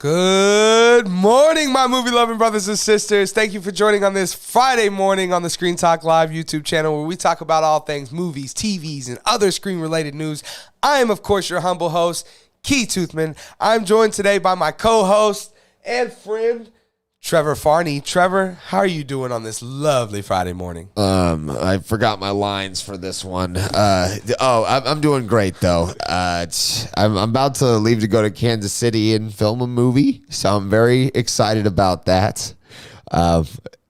Good morning, my movie-loving brothers and sisters. Thank you for joining on this Friday morning on the Screen Talk Live YouTube channel where we talk about all things movies, TVs, and other screen-related news. I am, of course, your humble host, Key Toothman. I'm joined today by my co-host and friend, Trevor Farney. Trevor, how are you doing on this lovely Friday morning? I forgot my lines for this one. I'm doing great though. I'm about to leave to go to Kansas City and film a movie, so I'm very excited about that.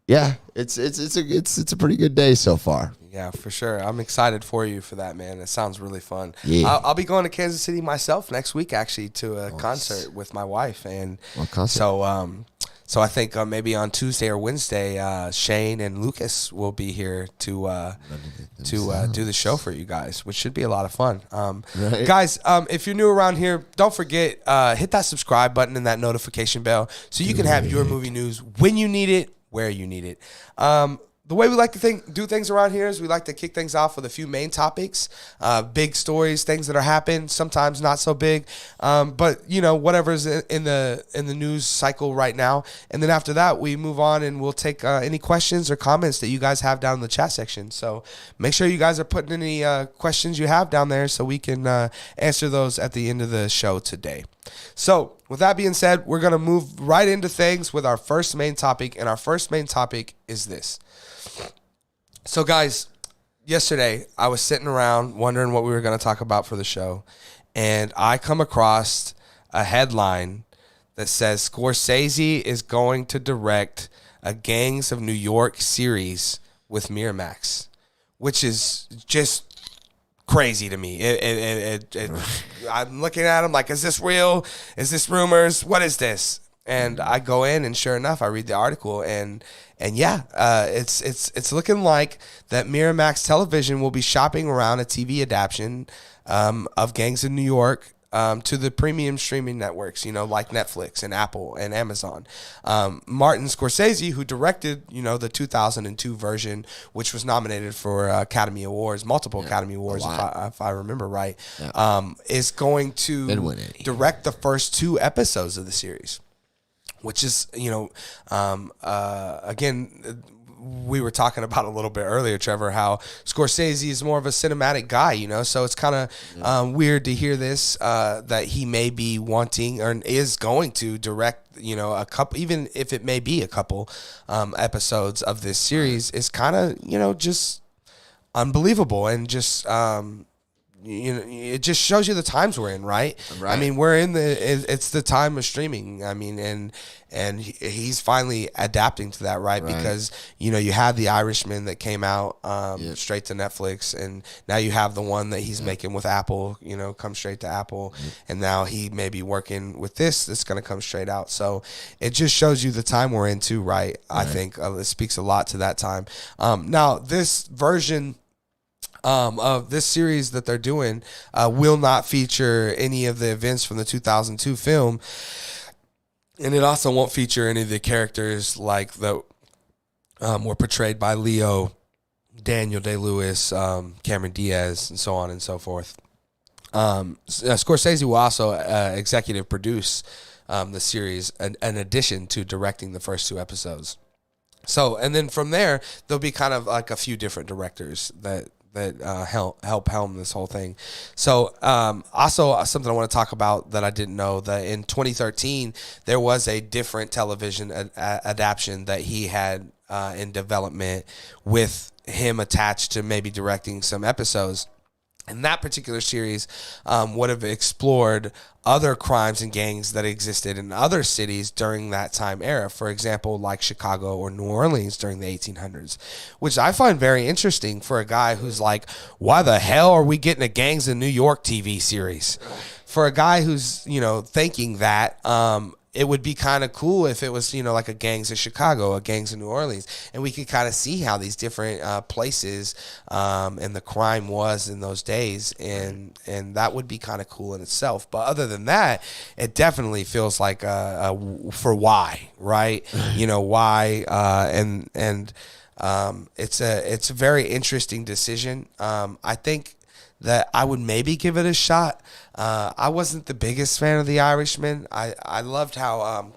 It's a pretty good day so far. Yeah, for sure. I'm excited for you for that, man. It sounds really fun. Yeah. I'll be going to Kansas City myself next week, actually, to a concert with my wife, and So I think maybe on Tuesday or Wednesday, Shane and Lucas will be here to do the show for you guys, which should be a lot of fun. Right. Guys, if you're new around here, don't forget, hit that subscribe button and that notification bell so you can have your movie news when you need it, where you need it. The way we like to do things around here is we like to kick things off with a few main topics, big stories, things that are happening, sometimes not so big, but you know, whatever's in the news cycle right now. And then after that, we move on and we'll take any questions or comments that you guys have down in the chat section. So make sure you guys are putting any questions you have down there so we can answer those at the end of the show today. So with that being said, we're going to move right into things with our first main topic, and our first main topic is this. So guys, yesterday I was sitting around wondering what we were going to talk about for the show, and I come across a headline that says Scorsese is going to direct a Gangs of New York series with Miramax, which is just crazy to me. I'm looking at him like, is this real? Is this rumors? What is this? And I go in, and sure enough, I read the article, and yeah, it's looking like that Miramax Television will be shopping around a TV adaptation of Gangs of New York to the premium streaming networks, you know, like Netflix and Apple and Amazon. Martin Scorsese, who directed, you know, the 2002 version, which was nominated for multiple Academy Awards, if I remember right, is going to direct the first 2 episodes of the series. Which is, you know, again, we were talking about a little bit earlier, Trevor, how Scorsese is more of a cinematic guy, you know, so it's kind of weird to hear this, that he may be wanting or is going to direct, you know, a couple, even if it may be a couple episodes of this series, is kind of, you know, just unbelievable and just, you know, it just shows you the times we're in, right? I mean, we're in it's the time of streaming. I mean, and he's finally adapting to that, right? Because, you know, you had The Irishman that came out straight to Netflix, and now you have the one that he's making with Apple, you know, come straight to Apple, and now he may be working with this that's going to come straight out. So it just shows you the time we're in too, right? I think it speaks a lot to that time. Now, this version of this series that they're doing will not feature any of the events from the 2002 film, and it also won't feature any of the characters like that were portrayed by Leo, Daniel Day-Lewis, Cameron Diaz, and so on and so forth. Scorsese will also executive produce the series in addition to directing the first 2 episodes. So, and then from there, there'll be kind of like a few different directors that help helm this whole thing. So also something I want to talk about that I didn't know, that in 2013 there was a different television adaptation that he had in development with him attached to maybe directing some episodes. And that particular series would have explored other crimes and gangs that existed in other cities during that time era. For example, like Chicago or New Orleans during the 1800s, which I find very interesting for a guy who's like, why the hell are we getting a Gangs in New York TV series? For a guy who's, you know, thinking that, it would be kind of cool if it was, you know, like a Gangs of Chicago, a Gangs of New Orleans, and we could kind of see how these different places and the crime was in those days, and that would be kind of cool in itself. But other than that, it definitely feels like for why, right? You know, why, and it's a very interesting decision. I think that I would maybe give it a shot. I wasn't the biggest fan of The Irishman. I loved how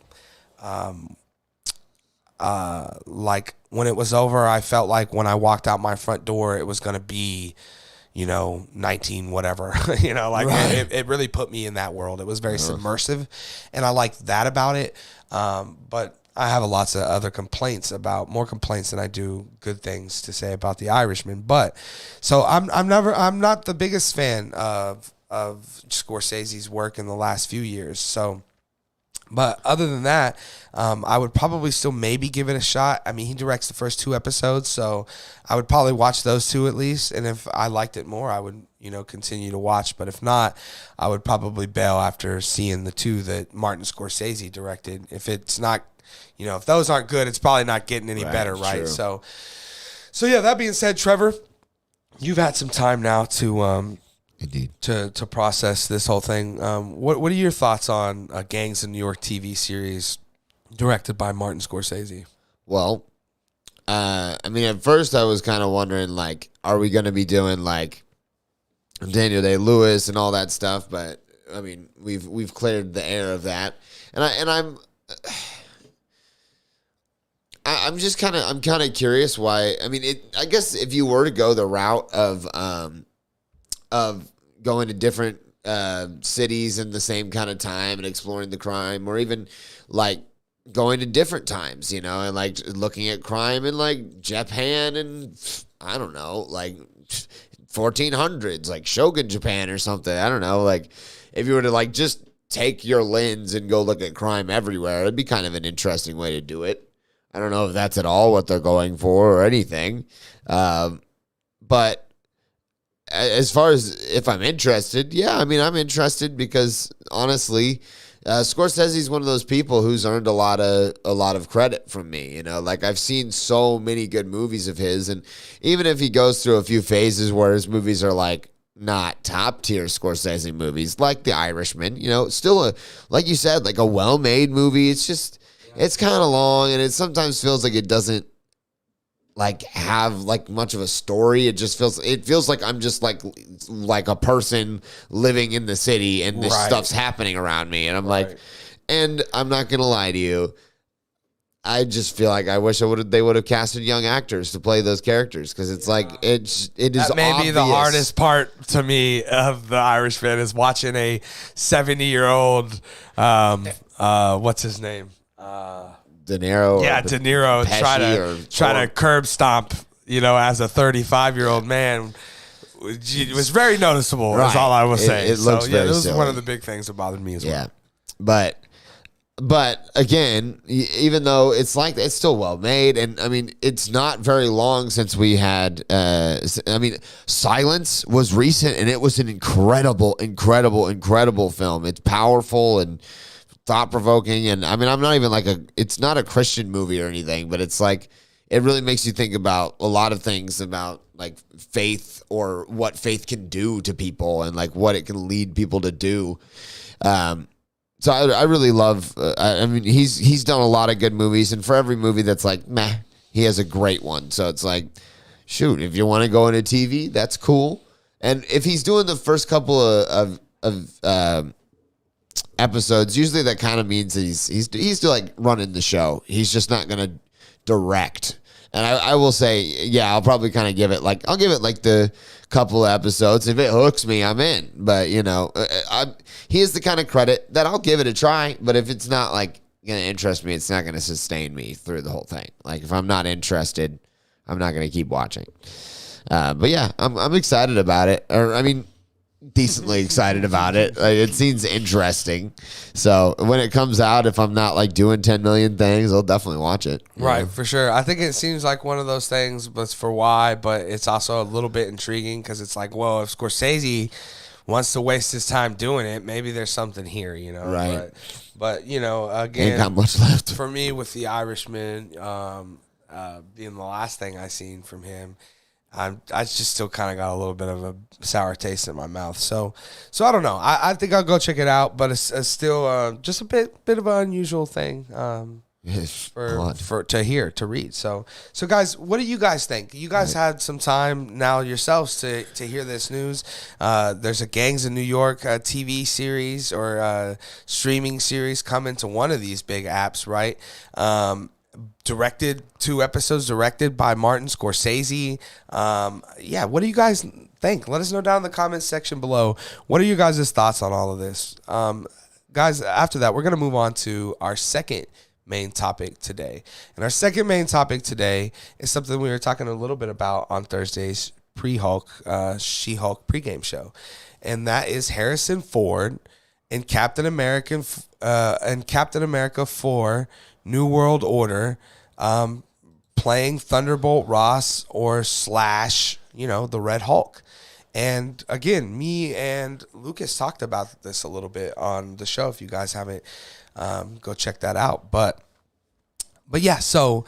like when it was over, I felt like when I walked out my front door, it was going to be, 19 whatever, Right. it really put me in that world. It was very submersive, and I liked that about it. But I have lots of other more complaints than I do good things to say about The Irishman. But so I'm not the biggest fan of Scorsese's work in the last few years. So, but other than that, I would probably still maybe give it a shot. I mean, he directs the first 2 episodes, so I would probably watch those 2 at least. And if I liked it more, I would, continue to watch. But if not, I would probably bail after seeing the 2 that Martin Scorsese directed. If it's not, if those aren't good, it's probably not getting any better, right? True. So yeah, that being said, Trevor, you've had some time now to Indeed. to process this whole thing. What are your thoughts on Gangs of New York TV series directed by Martin Scorsese? Well, at first I was kind of wondering, like, are we going to be doing like Daniel Day-Lewis and all that stuff? But I mean, we've cleared the air of that, I'm just kind of curious why. I mean, I guess if you were to go the route of going to different cities in the same kind of time and exploring the crime, or even like going to different times, and like looking at crime in like Japan and I don't know, like 1400s, like Shogun Japan or something. I don't know. Like if you were to like just take your lens and go look at crime everywhere, it'd be kind of an interesting way to do it. I don't know if that's at all what they're going for or anything. But as far as if I'm interested, yeah, I mean, I'm interested because honestly, Scorsese's one of those people who's earned a lot of credit from me. Like I've seen so many good movies of his, and even if he goes through a few phases where his movies are like not top tier Scorsese movies, like The Irishman, still like you said, like a well-made movie. It's just, it's kind of long, and it sometimes feels like it doesn't like have like much of a story. It feels like I'm just like a person living in the city, and this stuff's happening around me, and I'm like, and I'm not gonna lie to you, I just feel like I wish they would have casted young actors to play those characters, because it's like it is that may obvious. be the hardest part to me of The Irishman, is watching a 70-year-old what's his name, De Niro. Yeah, De Niro try to curb stomp, as a 35-year-old man. It was very noticeable. That's all I was saying. It looks very this was silly. one of the big things that bothered me as well. Yeah, but again, even though it's like, it's still well made, and I mean, it's not very long since we had. Silence was recent, and it was an incredible film. It's powerful and thought-provoking, and I mean, I'm not even like it's not a Christian movie or anything, but it's like, it really makes you think about a lot of things about like faith, or what faith can do to people, and like what it can lead people to do. So I really love, I mean, he's done a lot of good movies, and for every movie that's like, meh, he has a great one. So it's like, shoot, if you want to go into TV, that's cool. And if he's doing the first couple of episodes, usually that kind of means that he's still like running the show. He's just not going to direct. And I will say, yeah, I'll probably kind of give it like the couple of episodes. If it hooks me, I'm in. But he is the kind of credit that I'll give it a try. But if it's not like going to interest me, it's not going to sustain me through the whole thing. Like if I'm not interested, I'm not going to keep watching. But yeah, I'm excited about it. Or I mean, decently excited about it. Like, it seems interesting. So when it comes out, if I'm not like doing 10 million things, I'll definitely watch it. Right, for sure. I think it seems like one of those things, but it's for why, but it's also a little bit intriguing, because it's like, well, if Scorsese wants to waste his time doing it, maybe there's something here, Right. But again, Ain't got much left. For me, with The Irishman being the last thing I seen from him, I just still kind of got a little bit of a sour taste in my mouth. So I don't know. I think I'll go check it out, but it's still just a bit of an unusual thing. for to read. So guys, what do you guys think? You guys had some time now yourselves to hear this news. There's a Gangs of New York TV series or streaming series coming to one of these big apps, right? Directed 2 episodes directed by Martin Scorsese. What do you guys think? Let us know down in the comments section below. What are you guys' thoughts on all of this? Guys, after that, we're going to move on to our second main topic today. And our second main topic today is something we were talking a little bit about on Thursday's pre-Hulk, She-Hulk pregame show. And that is Harrison Ford and Captain America 4 New World Order, playing Thunderbolt Ross or Slash, the Red Hulk. And again, me and Lucas talked about this a little bit on the show. If you guys haven't, go check that out. But yeah, so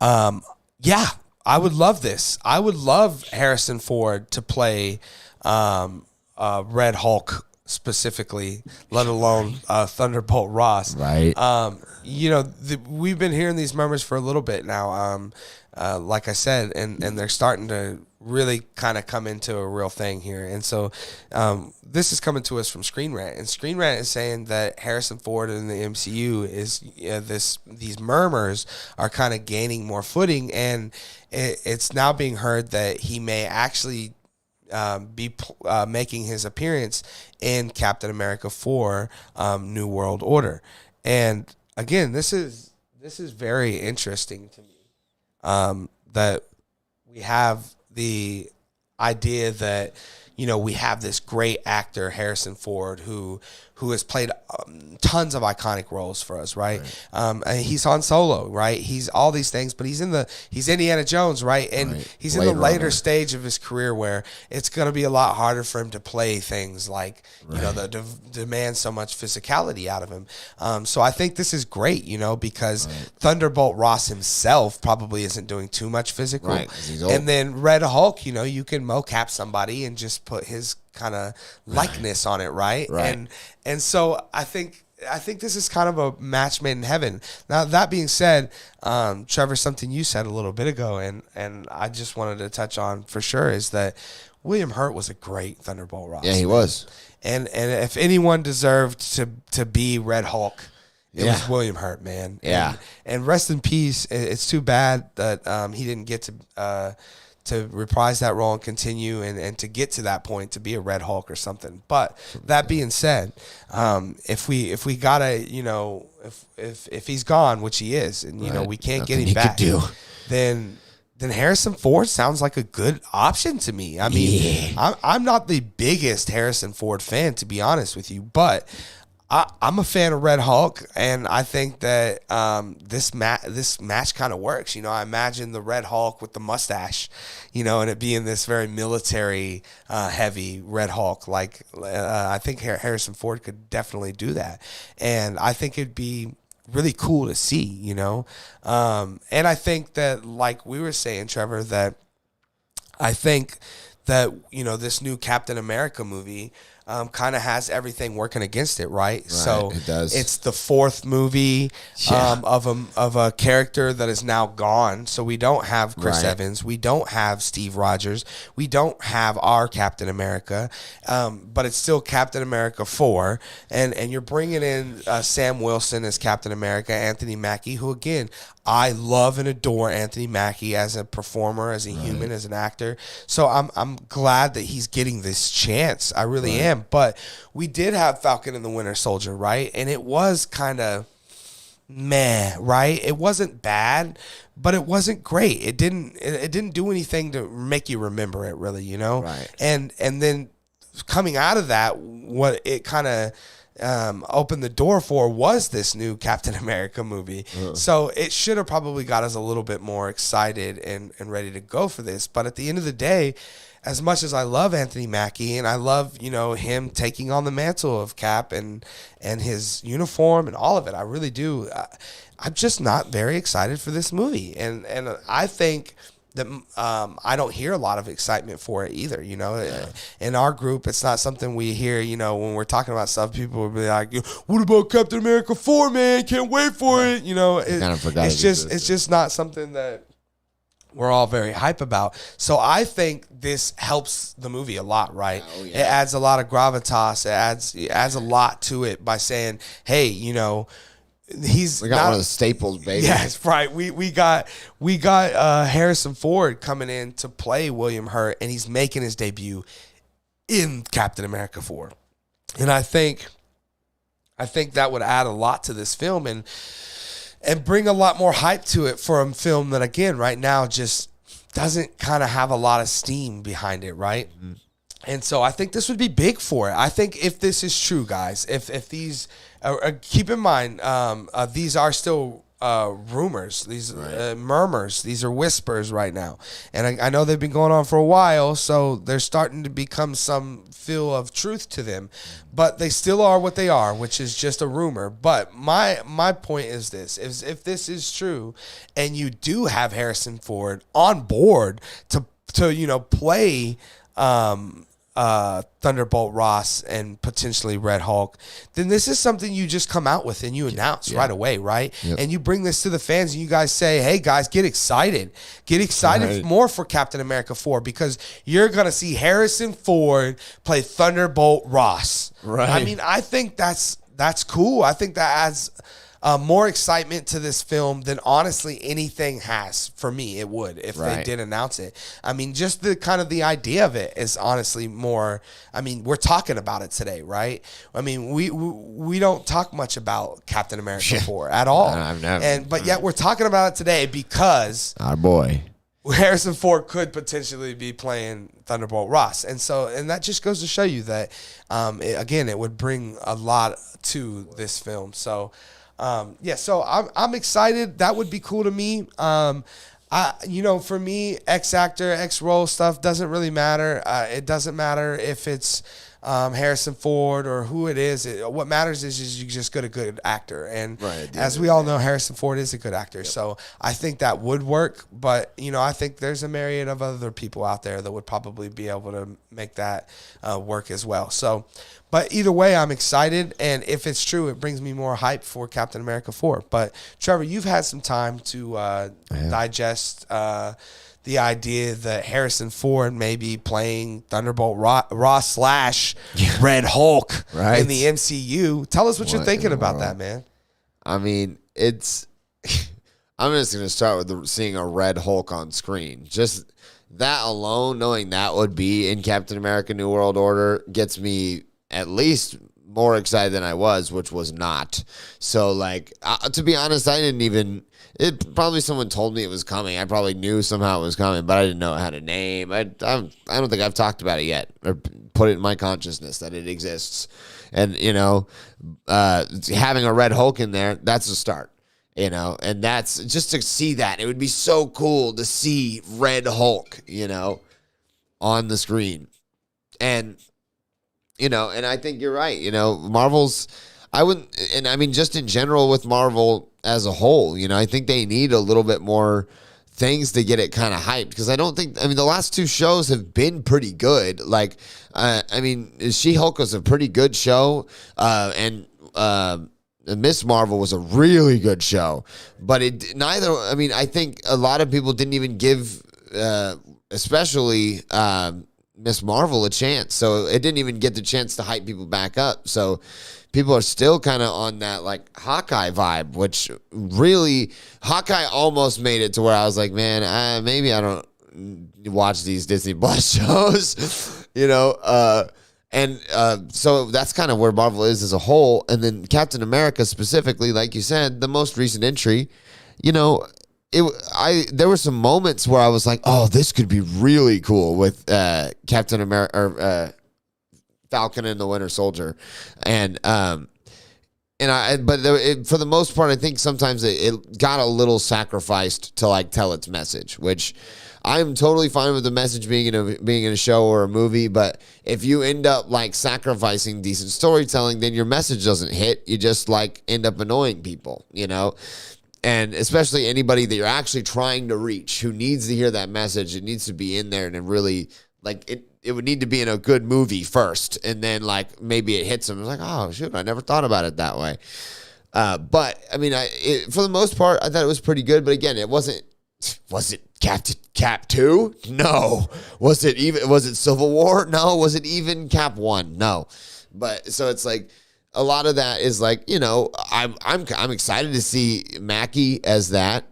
I would love this. I would love Harrison Ford to play Red Hulk specifically, let alone Thunderbolt Ross. Right. We've been hearing these murmurs for a little bit now. Like I said, and they're starting to really kind of come into a real thing here. And so this is coming to us from Screen Rant. And Screen Rant is saying that Harrison Ford in the MCU is these murmurs are kind of gaining more footing, and it's now being heard that he may actually be making his appearance in Captain America 4 New World Order. And again, this is very interesting to me, that we have the idea that we have this great actor Harrison Ford who has played tons of iconic roles for us, right? He's Han Solo, right? He's all these things, but he's Indiana Jones, right? And he's in the later stage of his career where it's going to be a lot harder for him to play things like that demand so much physicality out of him. So I think this is great, because Thunderbolt Ross himself probably isn't doing too much physical, and then Red Hulk, you can mocap somebody and just put his kind of likeness on it, right? And so I think this is kind of a match made in heaven. Now, that being said, Trevor, something you said a little bit ago, and I just wanted to touch on for sure, is that William Hurt was a great Thunderbolt Ross. Yeah, he was. And if anyone deserved to be Red Hulk, it was William Hurt, man. Yeah. And rest in peace. It's too bad that he didn't get to reprise that role and continue and to get to that point to be a Red Hulk or something. But that being said, if we gotta, if he's gone, which he is, and we can't get him back, then Harrison Ford sounds like a good option to me. I mean, I'm not the biggest Harrison Ford fan, to be honest with you, but I'm a fan of Red Hulk, and I think that this match kind of works. I imagine the Red Hulk with the mustache, and it being this very military heavy Red Hulk. Like I think Harrison Ford could definitely do that, and I think it'd be really cool to see. And I think that, like we were saying, Trevor, that I think that this new Captain America movie kind of has everything working against it, right? So it does. It's the 4th movie of a character that is now gone. So we don't have Chris Evans, we don't have Steve Rogers, we don't have our Captain America, but it's still Captain America 4, and you're bringing in Sam Wilson as Captain America, Anthony Mackie, who again, I love and adore Anthony Mackie as a performer, as a human, as an actor. So I'm glad that he's getting this chance. I really am. But we did have Falcon and the Winter Soldier, right? And it was kind of meh, right? It wasn't bad, but it wasn't great. It didn't do anything to make you remember it, really, Right. And then coming out of that, what it kind of opened the door for was this new Captain America movie. So it should have probably got us a little bit more excited and ready to go for this. But at the end of the day, as much as I love Anthony Mackie and I love, him taking on the mantle of Cap and his uniform and all of it, I really do. I'm just not very excited for this movie. And I think that I don't hear a lot of excitement for it either. You know, in our group, it's not something we hear. You know, when we're talking about stuff, people will be like, "What about Captain America 4, man? Can't wait for it." You know, it's just not something that we're all very hype about. So I think this helps the movie a lot, right? Oh, yeah. It adds a lot of gravitas. It adds a lot to it by saying, "Hey, you know." We got one of the staples, baby. Yes, right. We got Harrison Ford coming in to play William Hurt, and he's making his debut in Captain America 4. And I think that would add a lot to this film and bring a lot more hype to it for a film that, again, right now just doesn't kind of have a lot of steam behind it, right? Mm-hmm. And so I think this would be big for it. I think if this is true, guys, if these keep in mind, these are still rumors, these murmurs, these are whispers right now. And I know they've been going on for a while, so they're starting to become some feel of truth to them. But they still are what they are, which is just a rumor. But my point is this. If this is true and you do have Harrison Ford on board to play Thunderbolt Ross and potentially Red Hulk, then this is something you just come out with and you announce right away, right? Yep. And you bring this to the fans and you guys say, hey guys, get excited more for Captain America 4, because you're going to see Harrison Ford play Thunderbolt Ross. Right. I mean, I think that's cool. I think that adds more excitement to this film than honestly anything has. For me, it would if they did announce it. I mean, just the idea of it is honestly more. I mean, we're talking about it today, right? I mean, we don't talk much about Captain America 4 at all, but yet we're talking about it today because our boy Harrison Ford could potentially be playing Thunderbolt Ross, and that just goes to show you that it would bring a lot to this film. So. So I'm excited. That would be cool to me. For me, X-actor, X-role stuff doesn't really matter. It doesn't matter if it's Harrison Ford or who it is. What matters is you just get a good actor. And as we all know, Harrison Ford is a good actor. Yep. So I think that would work. But, I think there's a myriad of other people out there that would probably be able to make that work as well. So, but either way, I'm excited. And if it's true, it brings me more hype for Captain America 4. But, Trevor, you've had some time to digest the idea that Harrison Ford may be playing Thunderbolt Ross / Red Hulk in the MCU. Tell us what you're thinking about that, man. I mean, I'm just going to start with seeing a Red Hulk on screen. Just that alone, knowing that would be in Captain America New World Order, gets me at least more excited than I was, which was not. So, to be honest, I didn't even... probably someone told me it was coming. I probably knew somehow it was coming, but I didn't know it had a name. I don't think I've talked about it yet or put it in my consciousness that it exists. And, having a Red Hulk in there, that's a start, and that's just to see that. It would be so cool to see Red Hulk, on the screen. And, and I think you're right. Marvel's, just in general with Marvel as a whole, I think they need a little bit more things to get it kind of hyped, because the last two shows have been pretty good. She-Hulk was a pretty good show, and Miss Marvel was a really good show, but I think a lot of people didn't even give, especially Miss Marvel, a chance, so it didn't even get the chance to hype people back up. So people are still kind of on that Hawkeye vibe, which really Hawkeye almost made it to where I was like, man, maybe I don't watch these Disney Plus shows, so that's kind of where Marvel is as a whole. And then Captain America specifically, like you said, the most recent entry, there were some moments where I was like, oh, this could be really cool with Captain America or Falcon and the Winter Soldier, but for the most part, I think sometimes it got a little sacrificed to tell its message, which I'm totally fine with the message being in a show or a movie. But if you end up sacrificing decent storytelling, then your message doesn't hit. You just end up annoying people, And especially anybody that you're actually trying to reach who needs to hear that message, it needs to be in there and it really, like, it would need to be in a good movie first. And then, like, maybe it hits them. It's like, oh, shoot, I never thought about it that way. But, I mean, for the most part, I thought it was pretty good. But, again, was it Cap 2? No. Was it Civil War? No. Was it even Cap 1? No. But, so it's like, a lot of that is like, you know, I'm excited to see Mackie as that.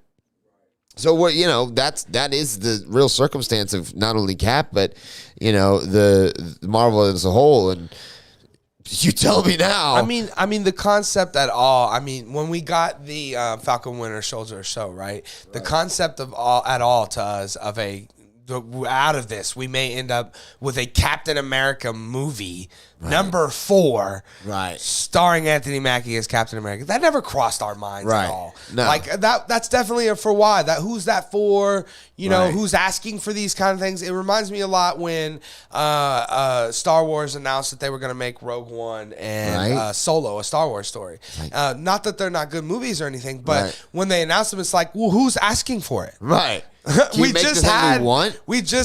So what, you know, that is the real circumstance of not only Cap, but, you know, the Marvel as a whole. And you tell me now. I mean the concept at all. I mean, when we got the Falcon Winter Soldier show, right? The concept of all to us of out of this, we may end up with a Captain America movie, number 4, starring Anthony Mackie as Captain America. That never crossed our minds at all. No. Like that's definitely a for why. Who's that for? You know, who's asking for these kind of things? It reminds me a lot when Star Wars announced that they were going to make Rogue One and Solo, a Star Wars story. Not that they're not good movies or anything, but when they announced them, it's like, well, who's asking for it? Right. We just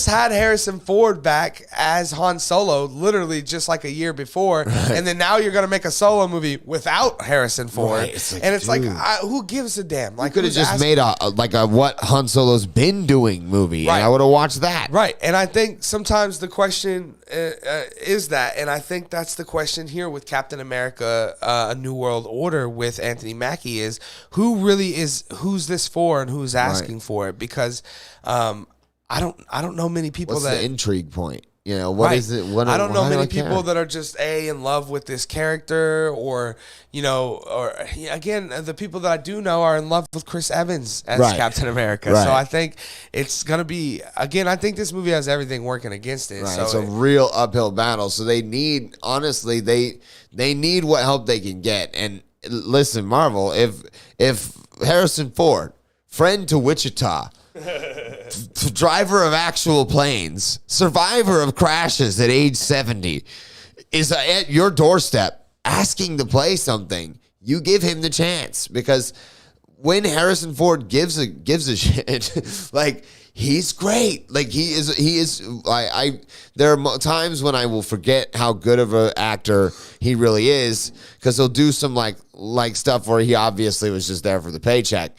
had Harrison Ford back as Han Solo, literally just like a year before, and then now you're gonna make a Solo movie without Harrison Ford, and it's like, who gives a damn? Like, could have just made a what Han Solo's been doing movie, and I would have watched that. Right, and I think sometimes the question is that, and I think that's the question here with Captain America: A New World Order with Anthony Mackie is who's this for and who's asking for it, because I don't know many people. What's the intrigue point? You know, what is it? I don't know many people that are just in love with this character, or, you know, or again, the people that I do know are in love with Chris Evans as Captain America. So I think it's gonna be, again, I think this movie has everything working against it. So it's a real uphill battle. So they need, honestly, they need what help they can get. And listen, Marvel, if Harrison Ford, friend to Wichita, driver of actual planes, survivor of crashes at age 70, is at your doorstep asking to play something, you give him the chance. Because when Harrison Ford gives a shit, like, he's great. Like, he is. There are times when I will forget how good of an actor he really is, because he'll do some like stuff where he obviously was just there for the paycheck,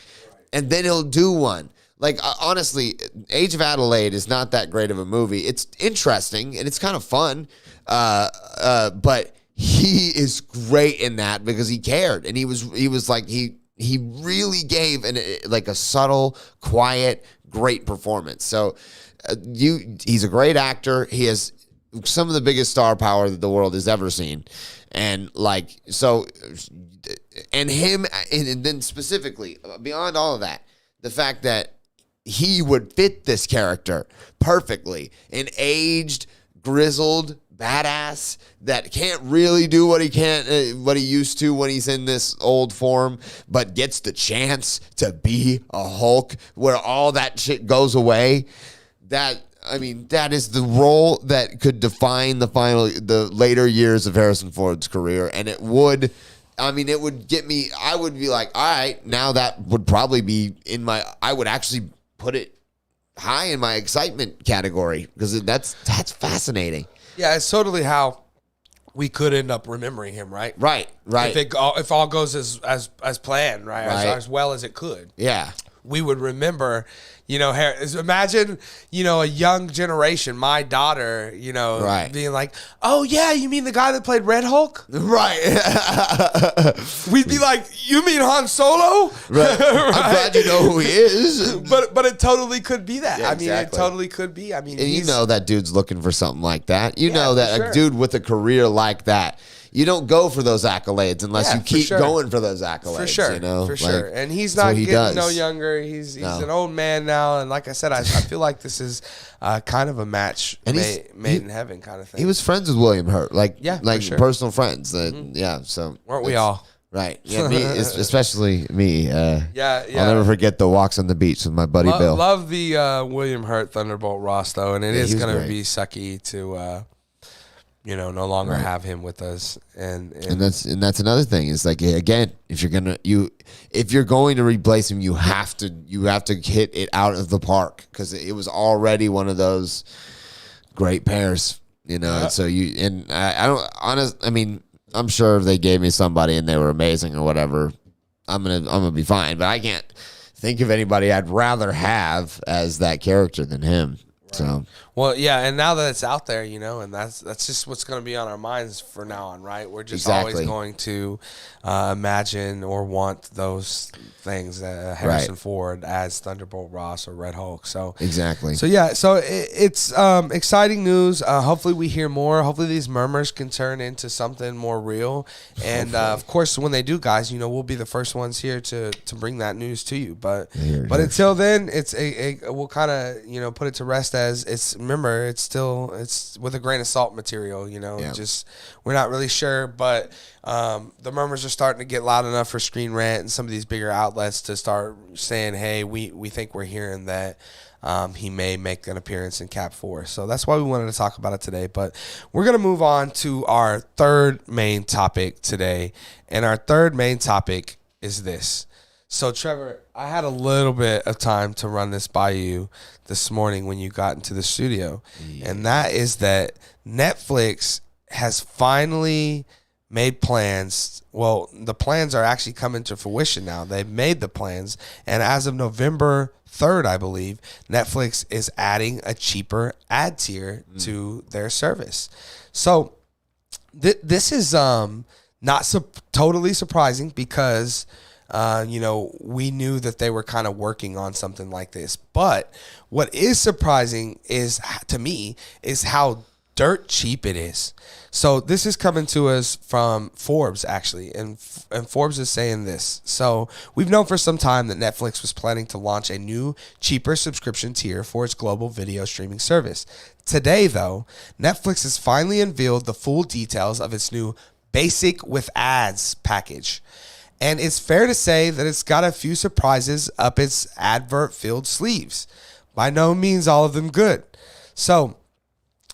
and then he'll do one. Like, honestly, Age of Adelaide is not that great of a movie. It's interesting, and it's kind of fun, but he is great in that because he cared, and he was like, he really gave a subtle, quiet, great performance. So he's a great actor. He has some of the biggest star power that the world has ever seen, and then specifically, beyond all of that, the fact that he would fit this character perfectly. An aged, grizzled badass that can't really do what he used to when he's in this old form, but gets the chance to be a Hulk where all that shit goes away. That is the role that could define the later years of Harrison Ford's career, and it would get me. I would be like, all right, now that would probably be I would actually put it high in my excitement category, because that's fascinating. Yeah, it's totally how we could end up remembering him, right? Right. If all goes as planned, right? As well as it could. Yeah. We would remember, imagine, a young generation, my daughter, being like, oh, yeah, you mean the guy that played Red Hulk? Right. We'd be like, you mean Han Solo? Right. I'm glad you know who he is. But it totally could be that. Yeah, exactly. It totally could be. And that dude's looking for something like that. A dude with a career like that, you don't go for those accolades unless you keep going for those accolades. For sure, for sure. And he's not getting no younger. He's an old man now. And like I said, I feel like this is kind of a match made in heaven kind of thing. He was friends with William Hurt, personal friends. So weren't we all? Right. Yeah, me, especially me. Yeah. I'll never forget the walks on the beach with my buddy Bill. Love the William Hurt Thunderbolt Ross, though, and it is going to be sucky to no longer have him with us, and that's another thing. Is like, again, if you're going to replace him, you have to hit it out of the park, because it was already one of those great pairs, So I mean, I'm sure if they gave me somebody and they were amazing or whatever, I'm gonna be fine. But I can't think of anybody I'd rather have as that character than him. Right. So, well, yeah, and now that it's out there, and that's just what's going to be on our minds for now on, right? We're just always going to imagine or want those things, Harrison Ford as Thunderbolt Ross or Red Hulk. So exactly. So yeah, it's exciting news. Hopefully we hear more. Hopefully these murmurs can turn into something more real. And of course, when they do, guys, we'll be the first ones here to bring that news to you. But until then, it's we'll kind of put it to rest as it's. Remember, it's with a grain of salt material. Just we're not really sure, but the murmurs are starting to get loud enough for Screen Rant and some of these bigger outlets to start saying, hey, we think we're hearing that he may make an appearance in Cap 4. So that's why we wanted to talk about it today. But we're going to move on to our third main topic today. And our third main topic is this. So, Trevor, I had a little bit of time to run this by you this morning when you got into the studio. Yeah. And that is that Netflix has finally made plans. Well, the plans are actually coming to fruition now. They've made the plans. And as of November 3rd, I believe, Netflix is adding a cheaper ad tier to their service. So this is not totally surprising because we knew that they were kind of working on something like this. But what is surprising to me is how dirt cheap it is. So this is coming to us from Forbes, actually, and Forbes is saying this. So we've known for some time that Netflix was planning to launch a new, cheaper subscription tier for its global video streaming service. Today, though, Netflix has finally unveiled the full details of its new Basic with Ads package. And it's fair to say that it's got a few surprises up its advert-filled sleeves. By no means all of them good. So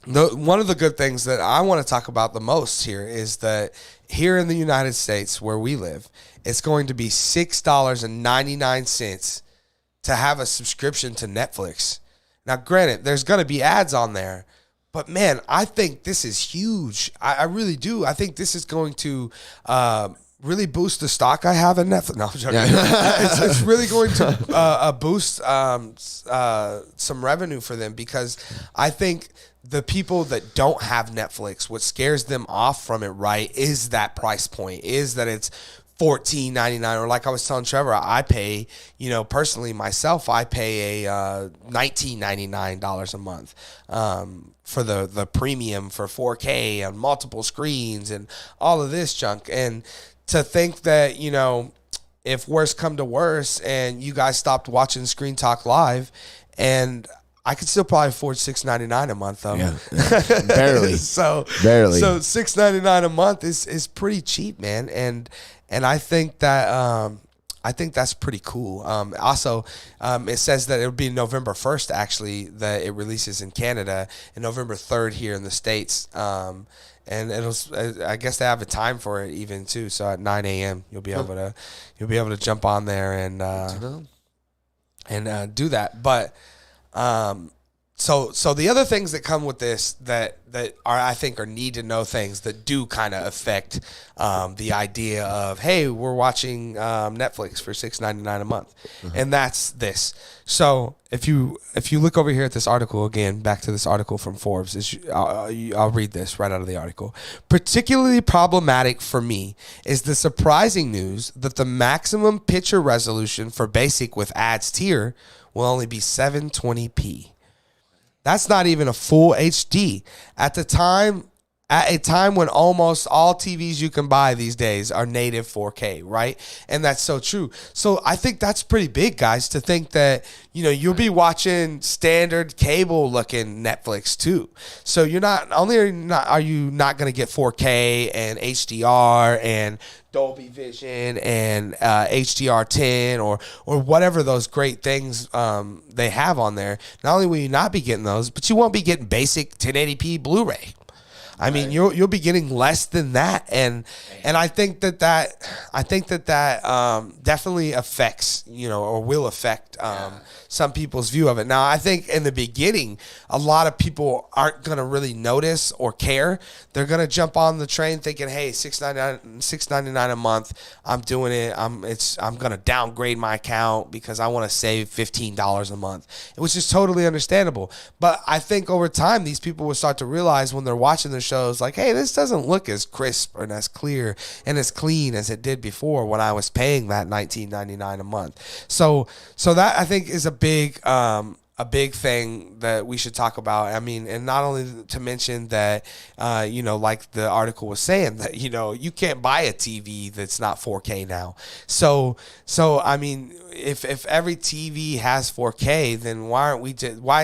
one of the good things that I want to talk about the most here is that here in the United States where we live, it's going to be $6.99 to have a subscription to Netflix. Now, granted, there's going to be ads on there, but man, I think this is huge. I really do. I think this is going to really boost the stock I have in Netflix. No, I'm joking. It's really going to boost some revenue for them, because I think the people that don't have Netflix, what scares them off from it, right, is that price point, is that it's $14.99, or like I was telling Trevor, I pay, personally myself, I pay a $19.99 a month for the premium for 4K on multiple screens and all of this junk. And to think that, if worse come to worse and you guys stopped watching Screen Talk Live, and I could still probably afford $6.99 a month though. Yeah, barely. Barely. So $6.99 a month is pretty cheap, man. And I think that that's pretty cool. Also, it says that it would be November 1st actually that it releases in Canada, and November 3rd here in the States. And I guess they have a time for it even too. So at 9 a.m. you'll be able to jump on there and do that. But so the other things that come with this that are, I think, are need to know things that do kind of affect the idea of, hey, we're watching Netflix for $6.99 a month, and that's this. So if you look over here at this article again, back to this article from Forbes, I'll read this right out of the article. Particularly problematic for me is the surprising news that the maximum picture resolution for Basic with Ads tier will only be 720p. That's not even a full HD. At a time when almost all TVs you can buy these days are native 4K, right? And that's so true. So I think that's pretty big, guys, to think that, you'll be watching standard cable looking Netflix too. So you're not only are you not going to get 4K and HDR and Dolby Vision and HDR10 or whatever those great things they have on there. Not only will you not be getting those, but you won't be getting basic 1080p Blu-ray. I mean, you'll be getting less than that, and I think that definitely affects, or will affect some people's view of it. Now, I think in the beginning, a lot of people aren't gonna really notice or care. They're gonna jump on the train thinking, "Hey, $6.99 a month. I'm doing it. I'm gonna downgrade my account because I want to save $15 a month," which is totally understandable. But I think over time, these people will start to realize when they're watching the shows, like, "Hey, this doesn't look as crisp and as clear and as clean as it did before when I was paying that $19.99 a month." So that, I think, is a big thing that we should talk about. I mean, and not only to mention that, like the article was saying, that, you can't buy a TV that's not 4K now. So I mean, if every TV has 4K, then why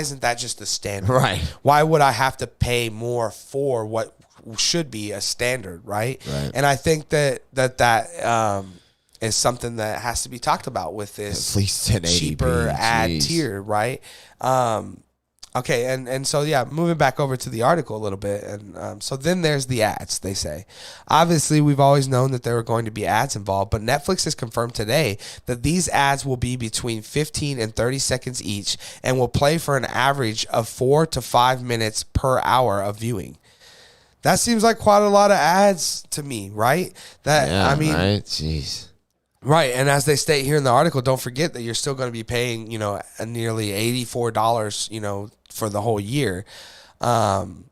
isn't that just the standard? Right. Why would I have to pay more for what should be a standard, right? And I think that is something that has to be talked about with this at least 1080p, cheaper ad tier, right? Okay, and so, yeah, moving back over to the article a little bit. And so then there's the ads, they say. Obviously, we've always known that there were going to be ads involved, but Netflix has confirmed today that these ads will be between 15 and 30 seconds each and will play for an average of 4 to 5 minutes per hour of viewing. That seems like quite a lot of ads to me, right? Right? Jeez. Right, and as they state here in the article, don't forget that you're still going to be paying, nearly $84, for the whole year, and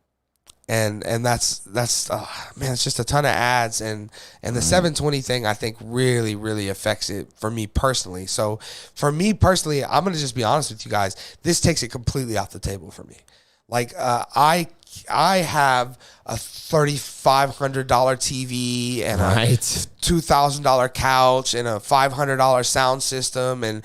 that's man, it's just a ton of ads, and the 720 thing, I think, really, really affects it for me personally. So for me personally, I'm going to just be honest with you guys, this takes it completely off the table for me. Like, I have a $3,500 TV and a $2,000 couch and a $500 sound system and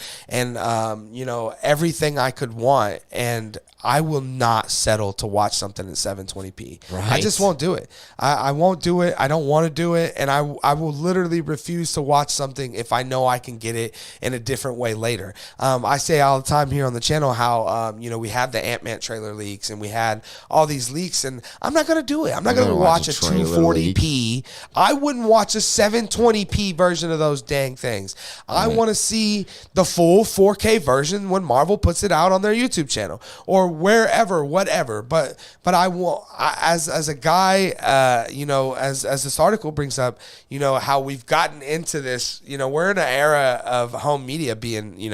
everything I could want, and I will not settle to watch something at 720p. Right. I just won't do it. I won't do it. I don't want to do it, and I will literally refuse to watch something if I know I can get it in a different way later. I say all the time here on the channel how we had the Ant-Man trailer leaks and we had all these leaks, and I'm not gonna do it. I'm not gonna watch a 240p. I wouldn't watch a 720p version of those dang things. I want to see the full 4K version when Marvel puts it out on their YouTube channel or wherever, whatever. But I will, as a guy, as this article brings up, how we've gotten into this. We're in an era of home media being, we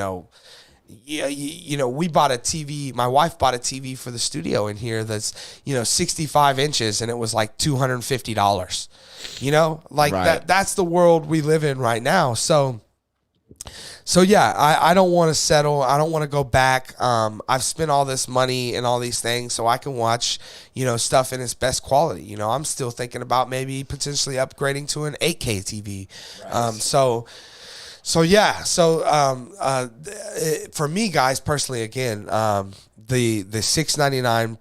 bought a TV. My wife bought a TV for the studio in here that's 65 inches, and it was like $250. That's the world we live in right now. So yeah, I don't want to settle. I don't want to go back. I've spent all this money and all these things so I can watch, stuff in its best quality. I'm still thinking about maybe potentially upgrading to an 8K TV. Right. For me, guys, personally, again, the $6.99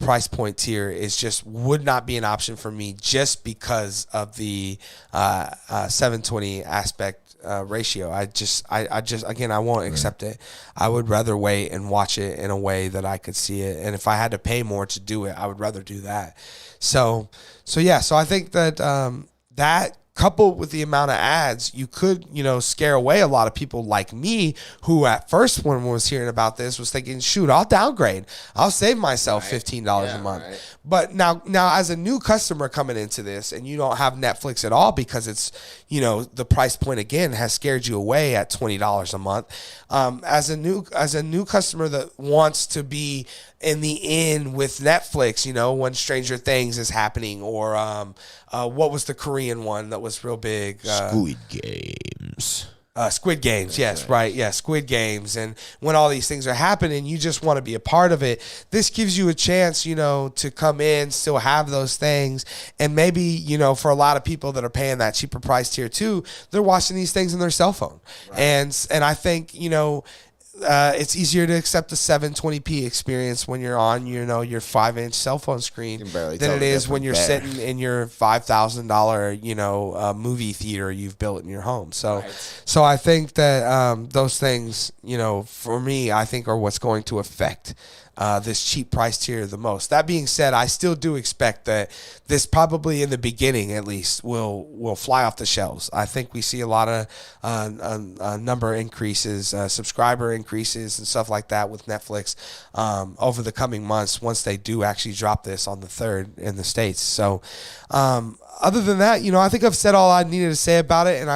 price point tier is just would not be an option for me just because of the 720 aspect ratio. I just again, I won't accept it. I would rather wait and watch it in a way that I could see it, and if I had to pay more to do it, I would rather do that. So I think that that coupled with the amount of ads, you could, scare away a lot of people like me who at first when I was hearing about this was thinking, shoot, I'll downgrade. I'll save myself $15 a month. Right. But now as a new customer coming into this and you don't have Netflix at all because it's, the price point again has scared you away at $20 a month. As a new customer that wants to be in the in with Netflix, when Stranger Things is happening, or what was the Korean one that was real big? Squid Games. Squid Games, yes, right. Yeah, Squid Games. And when all these things are happening, you just want to be a part of it. This gives you a chance, to come in, still have those things. And maybe, for a lot of people that are paying that cheaper price tier too, they're watching these things on their cell phone. Right. And I think, it's easier to accept the 720p experience when you're on, your 5-inch cell phone screen than it is when you're sitting in your $5,000, movie theater you've built in your home. So I think that those things, for me, I think are what's going to affect this cheap price tier the most. That being said, I still do expect that this probably in the beginning at least will fly off the shelves. I think we see a lot of number increases, subscriber increases and stuff like that with Netflix over the coming months once they do actually drop this on the 3rd in the States. So other than that, I think I've said all I needed to say about it, and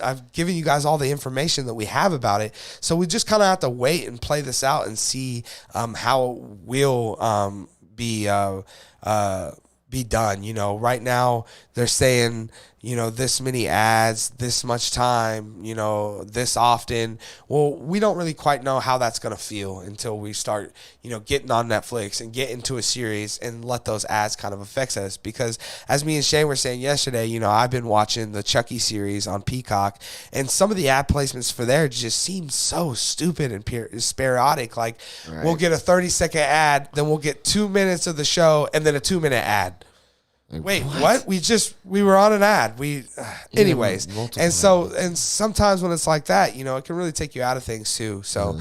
I've given you guys all the information that we have about it. So we just kind of have to wait and play this out and see how it will be done. Right now they're saying, this many ads, this much time, this often. Well, we don't really quite know how that's going to feel until we start, getting on Netflix and get into a series and let those ads kind of affect us. Because as me and Shane were saying yesterday, I've been watching the Chucky series on Peacock, and some of the ad placements for there just seem so stupid and sporadic. Like, We'll get a 30-second ad, then we'll get 2 minutes of the show, and then a 2-minute ad. Wait, what? We were on an ad. Anyways. And sometimes when it's like that, it can really take you out of things too. So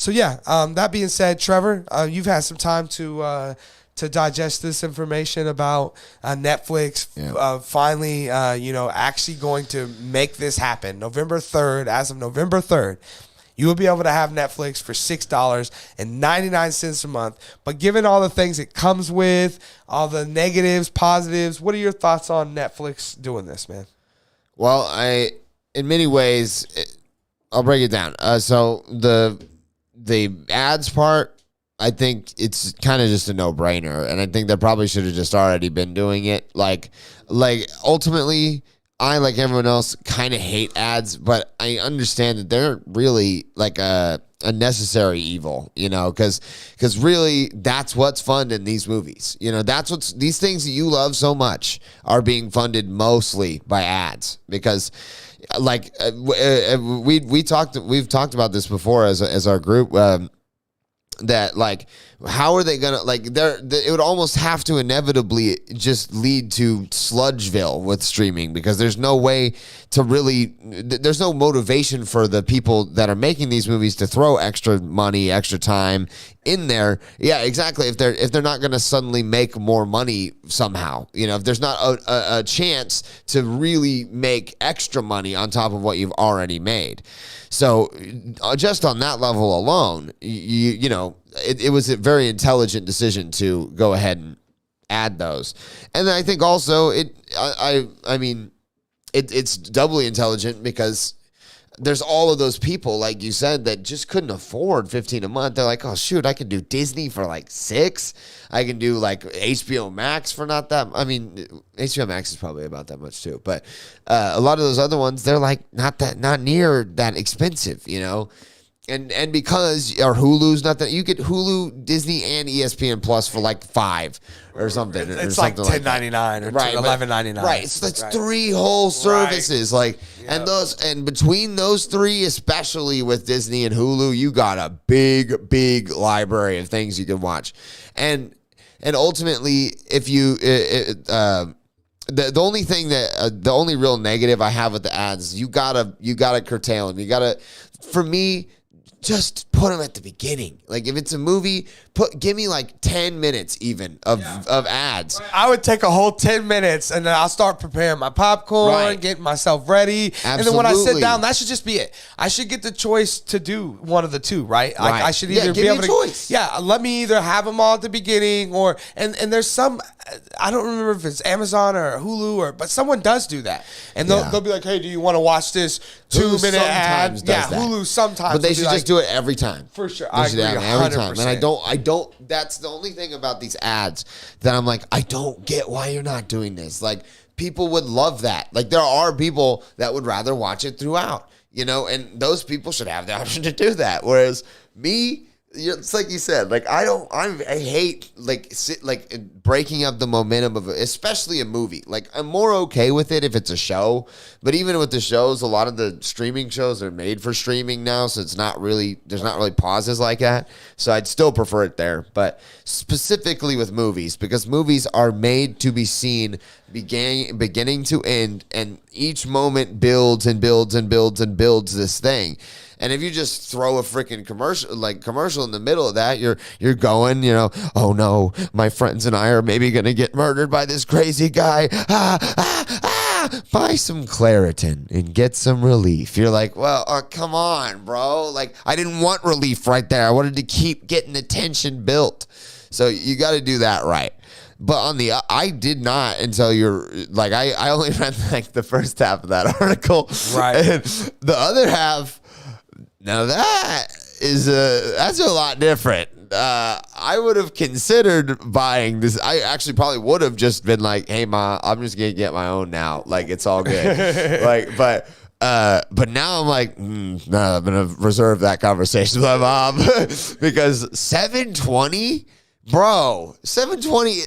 yeah, that being said, Trevor, you've had some time to digest this information about Netflix finally, actually going to make this happen. November 3rd, as of November 3rd. You will be able to have Netflix for $6.99 a month. But given all the things it comes with, all the negatives, positives, what are your thoughts on Netflix doing this, man? Well, in many ways, I'll break it down. So the ads part, I think it's kind of just a no-brainer, and I think they probably should have just already been doing it. Like ultimately, I, like everyone else, kind of hate ads, but I understand that they're really like a necessary evil, because really that's what's funded these movies. These things that you love so much are being funded mostly by ads, because we've talked about this before as our group, that like, how are they gonna, it would almost have to inevitably just lead to Sludgeville with streaming, because there's no way to really, there's no motivation for the people that are making these movies to throw extra money, extra time in there. Yeah, exactly. If they're not gonna suddenly make more money somehow, if there's not a chance to really make extra money on top of what you've already made. So just on that level alone, it was a very intelligent decision to go ahead and add those. And then I think also it's doubly intelligent because there's all of those people, like you said, that just couldn't afford $15 a month. They're like, oh shoot, I could do Disney for like $6. I can do like HBO Max for not that. I mean, HBO Max is probably about that much too. But a lot of those other ones, they're like not near that expensive, And because our Hulu's not that, you get Hulu, Disney, and ESPN Plus for like $5 or something. It's like $10.99 or $11.99. Right, so that's 3 whole services. Right. And between those 3, especially with Disney and Hulu, you got a big library of things you can watch. And ultimately, if you the only thing that the only real negative I have with the ads, you gotta curtail them. For me, just put them at the beginning. Like if it's a movie, give me like 10 minutes even of ads. I would take a whole 10 minutes and then I'll start preparing my popcorn, getting myself ready. Absolutely. And then when I sit down, that should just be it. I should get the choice to do one of the two, right? I should either be able to choice. Yeah, let me either have them all at the beginning or and there's some, I don't remember if it's Amazon or Hulu but someone does do that. And they'll be like, hey, do you want to watch this 2-minute ad? Yeah, Hulu sometimes. But they should just do it every time. For sure. I agree 100%. Every time. And I don't, that's the only thing about these ads that I'm like, I don't get why you're not doing this. Like, people would love that. Like, there are people that would rather watch it throughout, and those people should have the option to do that. Whereas me, it's like you said, like I hate breaking up the momentum of especially a movie. Like I'm more okay with it if it's a show, but even with the shows, a lot of the streaming shows are made for streaming now, so there's not really pauses like that. So I'd still prefer it there, but specifically with movies, because movies are made to be seen beginning to end, and each moment builds and builds and builds and builds this thing. And if you just throw a freaking commercial in the middle of that, you're going, oh no, my friends and I are maybe gonna get murdered by this crazy guy. Buy some Claritin and get some relief. You're like, well, come on, bro. Like, I didn't want relief right there. I wanted to keep getting the tension built. So you got to do that right. But I did not until I only read like the first half of that article. Right. And the other half, now that's a lot different. I would have considered buying this. I actually probably would have just been like, hey, Ma, I'm just going to get my own now. Like, it's all good. But now I'm like, no, I'm going to reserve that conversation with my mom because 720, bro, 720.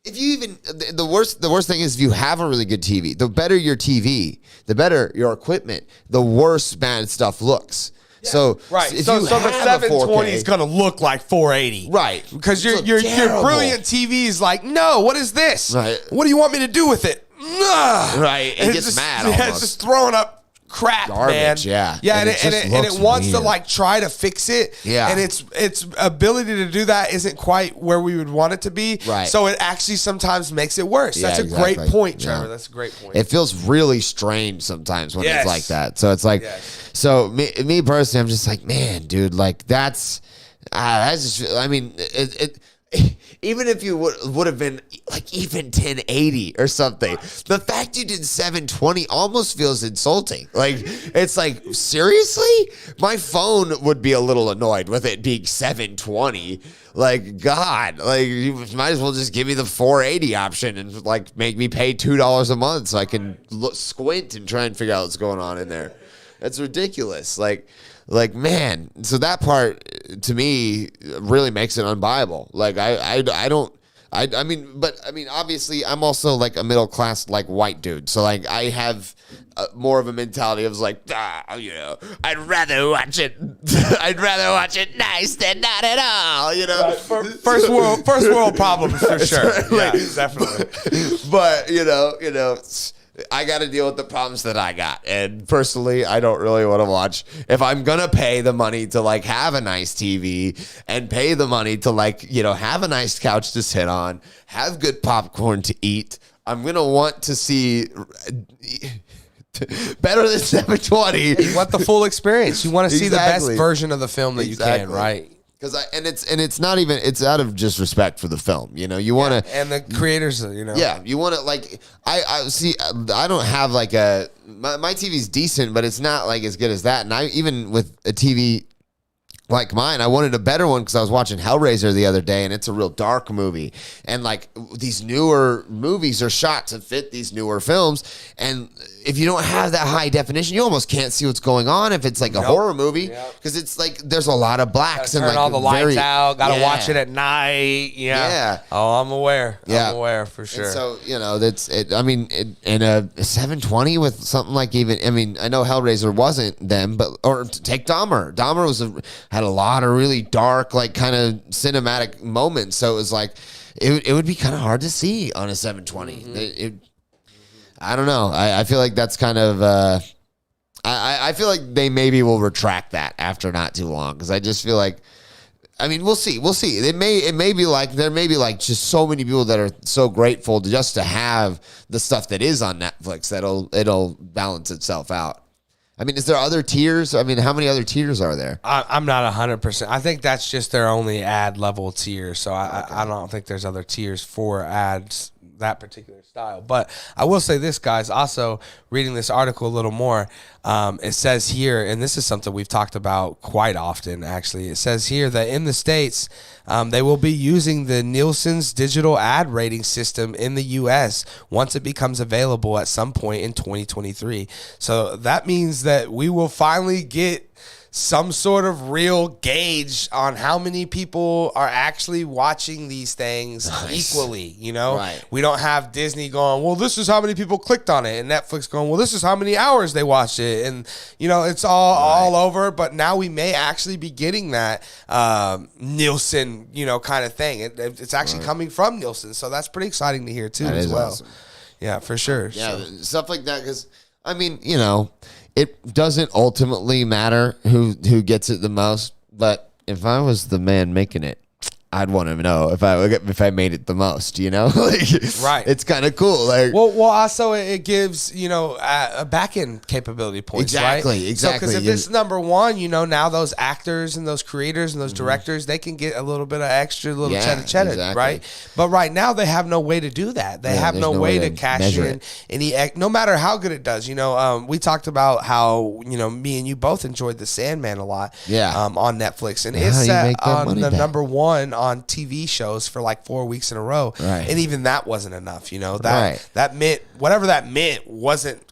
If you even the worst thing is if you have a really good TV, the better your TV, the better your equipment, the worse bad stuff looks. Yeah. So right, so the 720 is gonna look like 480, right? Because your brilliant TV is like, no, what is this? Right? What do you want me to do with it? Right, it gets mad. Almost. It's just throwing up crap, garbage, man. Yeah, and it wants weird. To like try to fix it. Yeah, and its ability to do that isn't quite where we would want it to be. Right. So it actually sommes makes it worse. Yeah, That's a exactly. great point, Trevor. Yeah. That's a great point. It feels really strange sometimes when it's like that. So it's like, so me personally, I'm just like, man, dude, like that's just. I mean, it even if you would have been like even 1080 or something, the fact you did 720 almost feels insulting. Like, it's like, seriously? My phone would be a little annoyed with it being 720. Like, God, like, you might as well just give me the 480 option and like make me pay $2 a month so I can squint and try and figure out what's going on in there. That's ridiculous. Like, man, so that part to me really makes it unbuyable. Like, I mean, obviously, I'm also like a middle class, like white dude. So like, I have more of a mentality of like, I'd rather watch it. I'd rather watch it nice than not at all. First world problems for sure. Yeah, definitely. But I got to deal with the problems that I got. And personally, I don't really want to watch. If I'm going to pay the money to like have a nice TV and pay the money to like, have a nice couch to sit on, have good popcorn to eat, I'm going to want to see better than 720. You want the full experience. You want to see the best version of the film that you can, right? Because it's not even, it's out of just respect for the film, you want to, and the creators, yeah, you want to like, I see, I don't have like my TV's decent, but it's not like as good as that. And even with a TV like mine, I wanted a better one because I was watching Hellraiser the other day, and it's a real dark movie. And like these newer movies are shot to fit these newer films, and if you don't have that high definition, you almost can't see what's going on if it's like a horror movie, because it's like there's a lot of blacks and turn like all the lights out. Gotta watch it at night. Yeah. Oh, I'm aware. Yeah. I'm aware for sure. And so that's it. I mean, in a 720 with something like I know Hellraiser wasn't them, or take Dahmer. Dahmer had a lot of really dark, like kind of cinematic moments. So it was like it would be kind of hard to see on a 720. Mm-hmm. I don't know. I feel like that's kind of. I feel like they maybe will retract that after not too long, because I just feel like. I mean, we'll see. We'll see. It may be like there may be like just so many people that are so grateful just to have the stuff that is on Netflix that it'll balance itself out. I mean, is there other tiers? I mean, how many other tiers are there? I'm not 100%. I think that's just their only ad level tier. So I don't think there's other tiers for ads that particular style. But I will say this, guys, also reading this article a little more, it says here, and this is something we've talked about quite often, actually. It says here that in the States, they will be using the Nielsen's digital ad rating system in the U.S. once it becomes available at some point in 2023. So that means that we will finally get some sort of real gauge on how many people are actually watching these things equally, Right. We don't have Disney going, well, this is how many people clicked on it, and Netflix going, well, this is how many hours they watched it, and it's all over. But now we may actually be getting that Nielsen kind of thing. It's actually coming from Nielsen, so that's pretty exciting to hear too, as well. Awesome. Yeah, for sure. Yeah, stuff like that, because I mean, it doesn't ultimately matter who gets it the most, but if I was the man making it, I'd want to know if I made it the most, Right. It's kind of cool. Like, well, also it gives, a back end capability points, exactly, right? exactly. Because if it's number one, now those actors and those creators and those directors, they can get a little bit of extra little cheddar, exactly. right? But right now they have no way to do that. They have no way to cash in any, no matter how good it does. We talked about how, me and you both enjoyed The Sandman a lot on Netflix. And it's set on the number one on TV shows for like 4 weeks in a row, and even that wasn't enough. That meant whatever that meant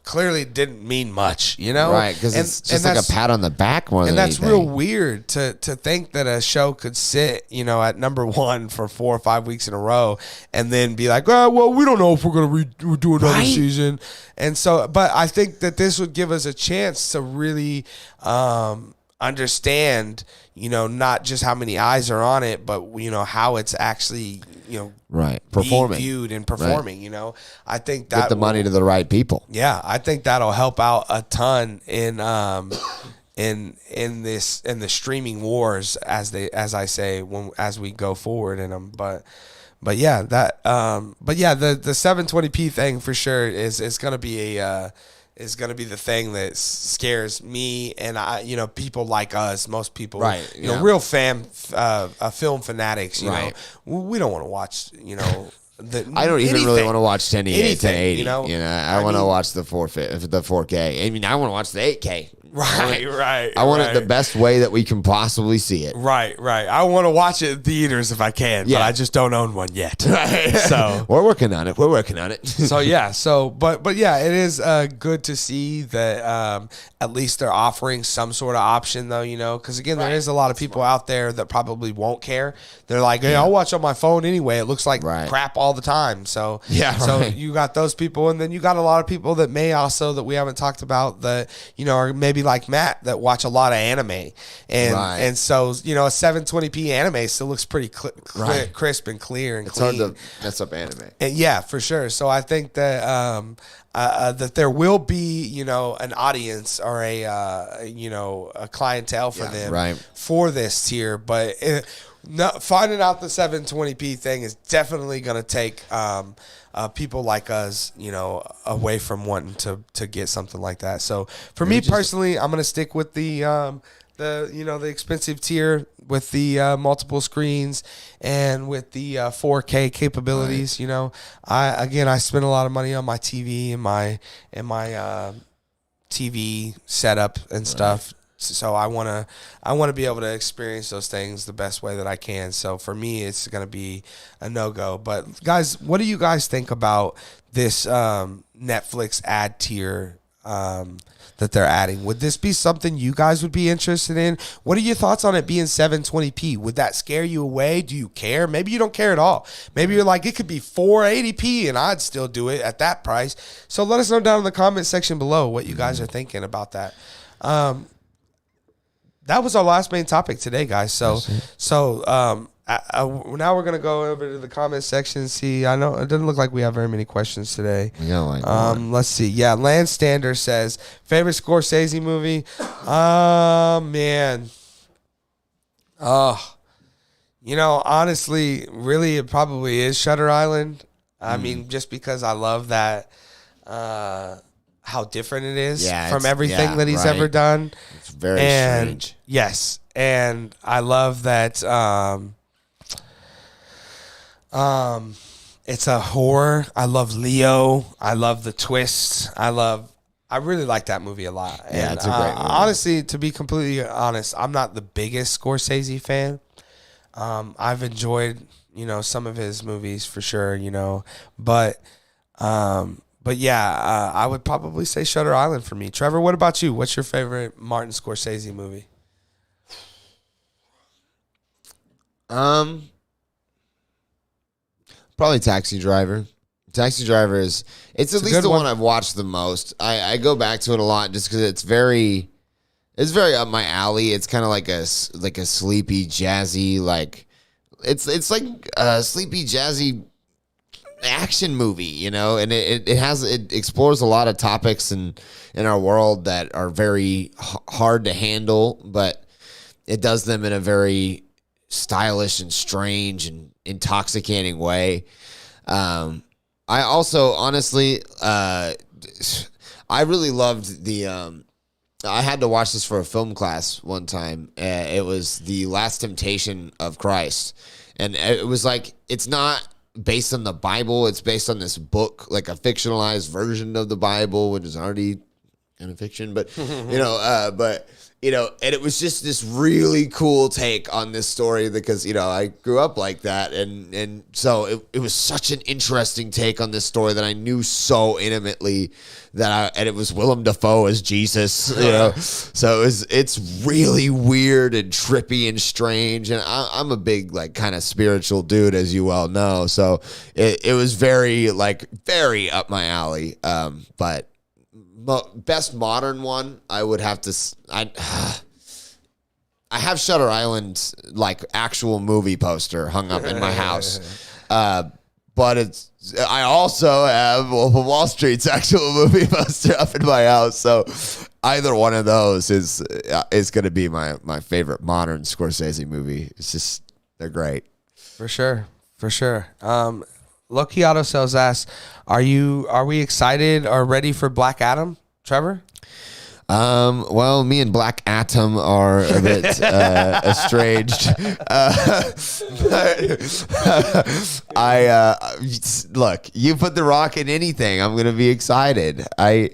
clearly didn't mean much. Right? Because it's just like a pat on the back more than anything. And that's real weird to think that a show could sit, at number one for 4 or 5 weeks in a row, and then be like, well, we don't know if we're gonna do another season. And so, but I think that this would give us a chance to really understand, not just how many eyes are on it, but how it's actually, performing, being viewed and performing. I think that get the money to the right people. Yeah, I think that'll help out a ton in the streaming wars as we go forward in them. But yeah, the 720p thing for sure is going to be is going to be the thing that scares me and people like us, most people, real film fanatics. We don't want to watch. I don't even really want to watch 1080 to 80. I want to watch the 4K. I mean, I want to watch the 8K. Right. I want it the best way that we can possibly see it. Right. I want to watch it in theaters if I can, but I just don't own one yet. So we're working on it. But it is good to see that at least they're offering some sort of option, though. Because again, there is a lot of people out there that probably won't care. They're like, hey, I'll watch on my phone anyway. It looks like crap all the time. So you got those people, and then you got a lot of people that may also that we haven't talked about that are maybe like Matt that watch a lot of anime, and so a 720p anime still looks pretty crisp and clear and clean. It's hard to mess up anime. And yeah, for sure. So I think that that there will be an audience or a clientele for them for this tier, but finding out the 720p thing is definitely going to take people like us, away from wanting to get something like that. So for me personally, I'm going to stick with the expensive tier with the multiple screens and with the 4K capabilities. I spend a lot of money on my TV and my TV setup and stuff. So I want to be able to experience those things the best way that I can. So for me, it's going to be a no-go. But guys, what do you guys think about this Netflix ad tier that they're adding? Would this be something you guys would be interested in? What are your thoughts on it being 720p? Would that scare you away? Do you care? Maybe you don't care at all. Maybe you're like, it could be 480p and I'd still do it at that price. So let us know down in the comment section below what you guys are thinking about that. That was our last main topic today, guys. Now we're gonna go over to the comment section and see. I know it doesn't look like we have very many questions today. Let's see. Yeah, Landstander says favorite Scorsese movie. Man. Honestly, really, it probably is Shutter Island. I mean, just because I love that. How different it is from everything that he's ever done. It's very strange. Yes, and I love that it's a horror. I love Leo. I love the twists. I really like that movie a lot. Yeah, it's a great movie. Honestly, to be completely honest, I'm not the biggest Scorsese fan. I've enjoyed, some of his movies for sure, but yeah, I would probably say Shutter Island for me. Trevor, what about you? What's your favorite Martin Scorsese movie? Probably Taxi Driver. Taxi Driver it's at least the one I've watched the most. I go back to it a lot just because it's very up my alley. It's kind of like a sleepy, jazzy, like it's like a sleepy, jazzy action movie, you know, and it explores a lot of topics in our world that are very hard to handle, but it does them in a very stylish and strange and intoxicating way. I also, honestly, I really loved I had to watch this for a film class one time. It was The Last Temptation of Christ. And it was like, it's not based on the Bible. It's based on this book, like a fictionalized version of the Bible, which is already kind of fiction. But, and it was just this really cool take on this story because, I grew up like that. And so it was such an interesting take on this story that I knew so intimately and it was Willem Dafoe as Jesus, So it's really weird and trippy and strange. And I'm a big, like, kind of spiritual dude, as you well know. So it was very up my alley. But best modern one, I would have to. I have Shutter Island, like, actual movie poster hung up in my house, but I also have Wolf of Wall Street's actual movie poster up in my house. So either one of those is going to be my favorite modern Scorsese movie. It's just, they're great. For sure. Loki Auto Sales asks, are we excited or ready for Black Adam, Trevor? Well, me and Black Atom are a bit estranged. Look, you put The Rock in anything, I'm gonna be excited. I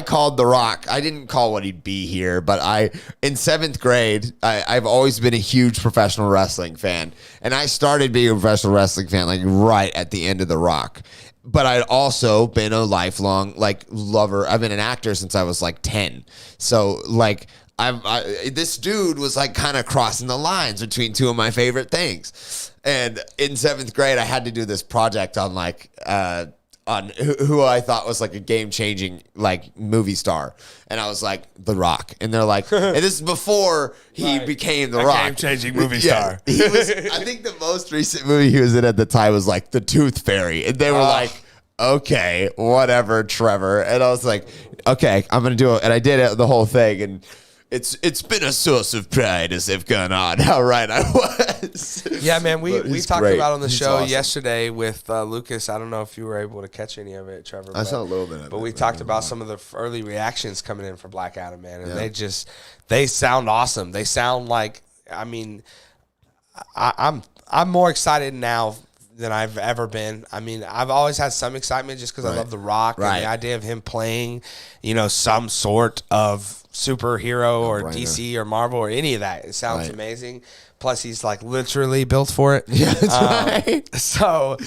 called The Rock. I didn't call what he'd be here, but in 7th grade, I've always been a huge professional wrestling fan, and I started being a professional wrestling fan like right at the end of The Rock. But I'd also been a lifelong, like, lover. I've been an actor since I was like 10. So, like, this dude was, like, kind of crossing the lines between two of my favorite things. And in 7th grade, I had to do this project on, like, on who I thought was, like, a game-changing, like, movie star. And I was like, The Rock. And they're like, and this is before he became The Rock. Game-changing movie star. He was, I think the most recent movie he was in at the time was, like, The Tooth Fairy. And they were like, okay, whatever, Trevor. And I was like, okay, I'm going to do it. And I did it, the whole thing. And it's been a source of pride as they've gone on how right I was. Yeah, man, we talked about on the show awesome. yesterday with Lucas. I don't know if you were able to catch any of it, Trevor. I saw a little bit of it. But we talked about some of the early reactions coming in for Black Adam, man. And they sound awesome. They sound like, I mean, I'm more excited now than I've ever been. I mean, I've always had some excitement just because I love The Rock and the idea of him playing, some sort of superhero or DC or Marvel or any of that. It sounds amazing. Plus, he's like literally built for it. Yeah, that's right. So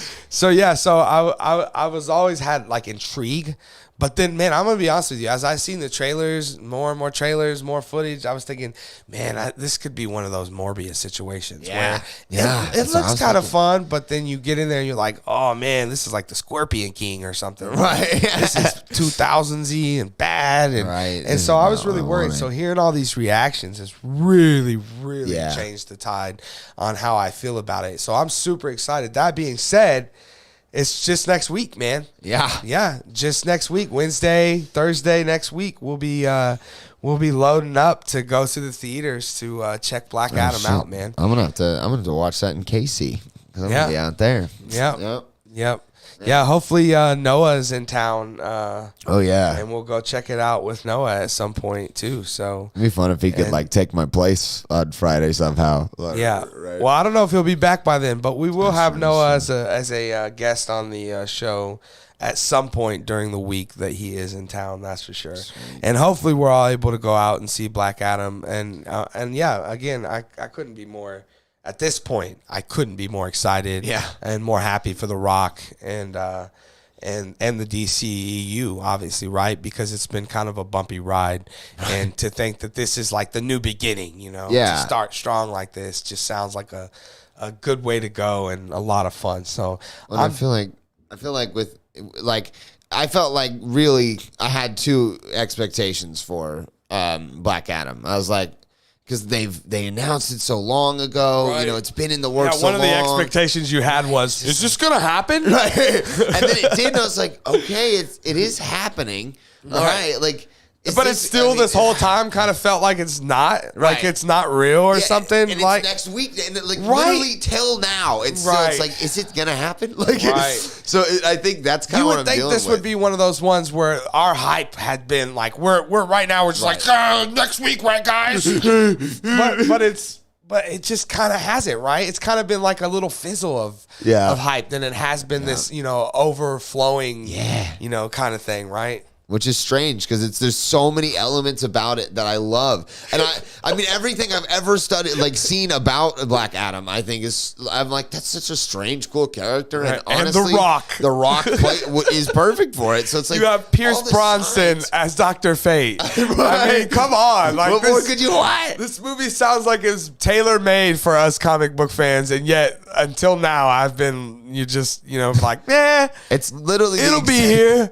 I was always had like intrigue. But then, man, I'm going to be honest with you. As I've seen the trailers, more and more trailers, more footage, I was thinking, man, this could be one of those Morbius situations. Yeah. Where it looks kind of fun, but then you get in there and you're like, oh, man, this is like the Scorpion King or something. Right. This is 2000s-y and bad. And so I was really worried. So hearing all these reactions has really, really changed the tide on how I feel about it. So I'm super excited. That being said, it's just next week, man. Yeah. Just next week, Wednesday, Thursday next week, we'll be loading up to go to the theaters to check Black Adam out, man. I'm gonna have to watch that in KC. I'm gonna be out there. Yep. Yeah, hopefully Noah's in town. And we'll go check it out with Noah at some point too. So it'd be fun if he could like take my place on Friday somehow. Yeah. Right. Well, I don't know if he'll be back by then, but we will have Noah as a guest on the show at some point during the week that he is in town. That's for sure. Sweet. And hopefully we're all able to go out and see Black Adam. And yeah, again, I couldn't be more. At this point, I couldn't be more excited and more happy for The Rock and the DCEU, obviously, right? Because it's been kind of a bumpy ride. And to think that this is like the new beginning, to start strong like this just sounds like a good way to go and a lot of fun. So I feel like with like I felt like really I had two expectations for Black Adam. I was like, because they announced it so long ago. Right. You know, it's been in the works so one long. of the expectations you had was, is this going to happen? Right. And then it did, and I was like, okay, it is happening. All right. Like, but it's still this whole time kind of felt like it's not, like it's not real or something. And like it's next week, and literally till now, it's still, it's like, is it gonna happen? Like, so I think that's kind of what I'm dealing with. You would think this would be one of those ones where our hype had been like, we're right now, we're just like, next week, right, guys? But it just kind of hasn't, right? It's kind of been like a little fizzle of hype. Then it has been this, overflowing, kind of thing, right? Which is strange because there's so many elements about it that I love, and I mean everything I've ever studied, like seen about Black Adam, I think I'm like, that's such a strange, cool character, and honestly, The Rock is perfect for it. So it's like you have Pierce Bronson as Dr. Fate. Right. I mean, come on, like what more could you want? This movie sounds like it's tailor made for us comic book fans, and yet until now I've been like, it's literally it'll be here.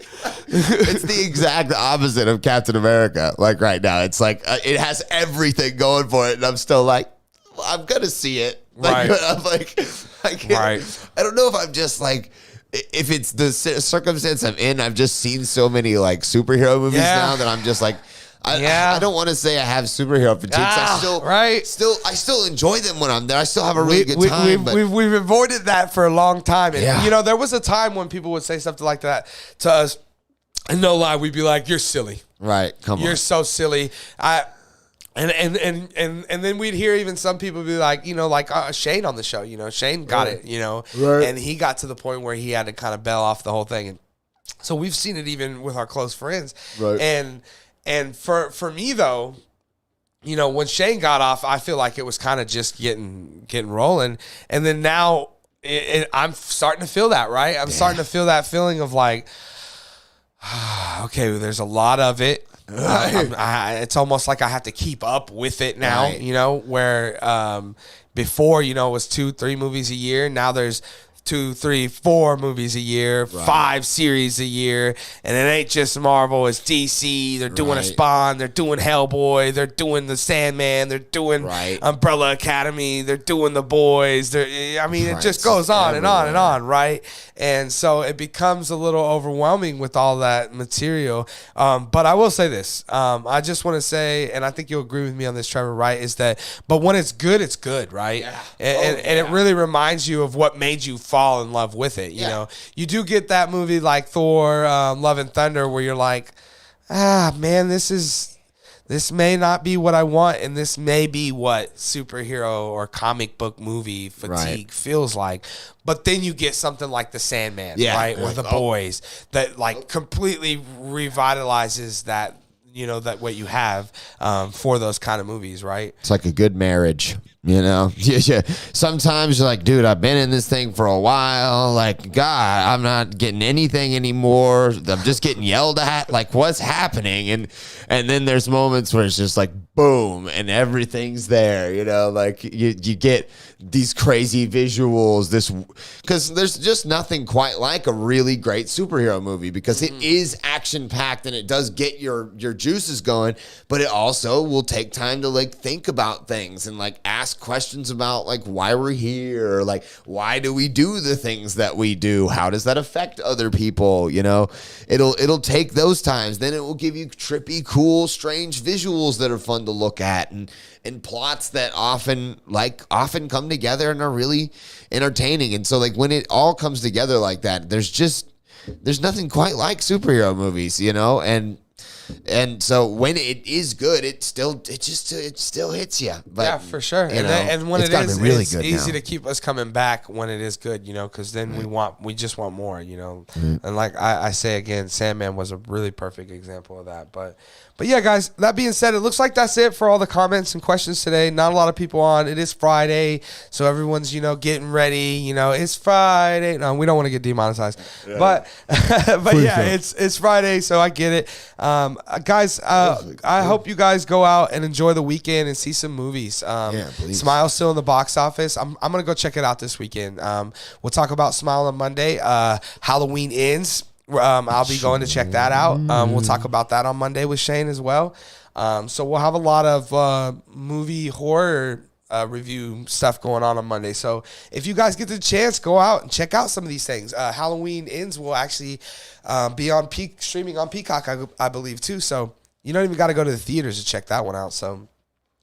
It's the exact opposite of Captain America. Like right now, it's like it has everything going for it, and I'm still like, I'm gonna see it. Like, right. I'm like, I can't. Right. I don't know if I'm just like, if it's the circumstance I'm in. I've just seen so many like superhero movies now that I'm just like, I don't want to say I have superhero fatigue. I still enjoy them when I'm there. I still have a really good time. We've avoided that for a long time. And, there was a time when people would say something like that to us. And no lie, we'd be like, "You're silly." Right? Come on. You're so silly. And then we'd hear even some people be like, Shane on the show. Shane got it. Right. And he got to the point where he had to kind of bail off the whole thing. And so we've seen it even with our close friends. Right. And for me though, when Shane got off, I feel like it was kind of just getting rolling. And then now I'm starting to feel that, right? I'm starting to feel that feeling of like, okay, there's a lot of it. It's almost like I have to keep up with it now, where before, it was 2-3 movies a year. Now there's 2, 3, 4 movies a year, 5 series a year, and it ain't just Marvel, it's DC. They're doing a Spawn, they're doing Hellboy, they're doing the Sandman, they're doing Umbrella Academy, they're doing The Boys. It just goes on and on and on, right? And so it becomes a little overwhelming with all that material. But I will say this. I just want to say, and I think you'll agree with me on this, Trevor, right, is that, but when it's good, right? Yeah. And it really reminds you of what made you fall in love with it. You do get that movie like Thor, Love and Thunder, where you're like, man, this may not be what I want, and this may be what superhero or comic book movie fatigue feels like. But then you get something like The Sandman, right, or The Boys, that like completely revitalizes that, that what you have for those kind of movies, right? It's like a good marriage. Sometimes you're like, dude, I've been in this thing for a while. Like, God, I'm not getting anything anymore. I'm just getting yelled at. Like, what's happening? And then there's moments where it's just like, boom, and everything's there. Like you get these crazy visuals. Because there's just nothing quite like a really great superhero movie, because it is action packed and it does get your juices going, but it also will take time to like think about things and like ask questions about like why we're here, or like why do we do the things that we do, how does that affect other people. It'll take those times, then it will give you trippy, cool, strange visuals that are fun to look at, and plots that often come together and are really entertaining. And so like when it all comes together like that, there's nothing quite like superhero movies, and so when it is good, it still hits you. But, for sure. And when it is, really it's easy to keep us coming back when it is good, because then we just want more, And like I say again, Sandman was a really perfect example of that. But yeah, guys, that being said, it looks like that's it for all the comments and questions today. Not a lot of people on. It is Friday, so everyone's, getting ready. It's Friday. No, we don't want to get demonetized. Yeah. But yeah, it's Friday, so I get it. Guys, I hope you guys go out and enjoy the weekend and see some movies. Smile's still in the box office. I'm going to go check it out this weekend. We'll talk about Smile on Monday. Halloween Ends. I'll be going to check that out. We'll talk about that on Monday with Shane as well. So we'll have a lot of movie horror review stuff going on Monday. So if you guys get the chance, go out and check out some of these things. Halloween Ends will actually be on streaming on Peacock, I believe, too. So you don't even got to go to the theaters to check that one out. So.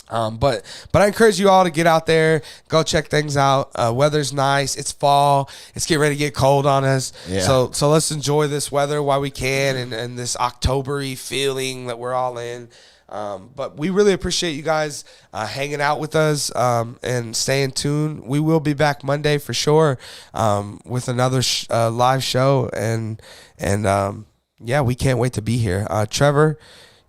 But I encourage you all to get out there, go check things out. Weather's nice. It's fall. It's getting ready to get cold on us. Yeah. So let's enjoy this weather while we can and this October-y feeling that we're all in. But we really appreciate you guys hanging out with us and staying tuned. We will be back Monday for sure with another live show. And yeah, we can't wait to be here. Trevor,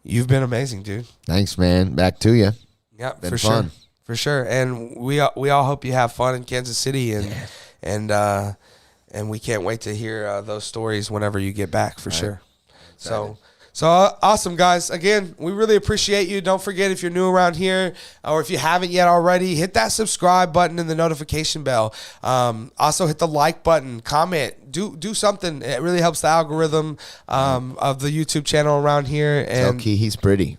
you've been amazing, dude. Thanks, man. Back to you. Yeah, for sure. For sure. And we all hope you have fun in Kansas City and we can't wait to hear those stories whenever you get back for sure. So awesome, guys. Again, we really appreciate you. Don't forget, if you're new around here or if you haven't yet already, hit that subscribe button and the notification bell. Also hit the like button, comment, do something. It really helps the algorithm of the YouTube channel around here. And Key, he's pretty.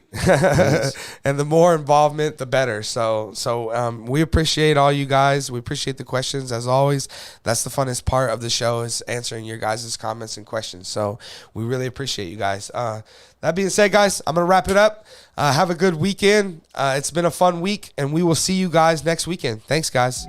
and the more involvement, the better. So we appreciate all you guys. We appreciate the questions as always. That's the funnest part of the show, is answering your guys' comments and questions. So we really appreciate you guys. That being said, guys, I'm going to wrap it up. Have a good weekend. It's been a fun week, and we will see you guys next weekend. Thanks, guys.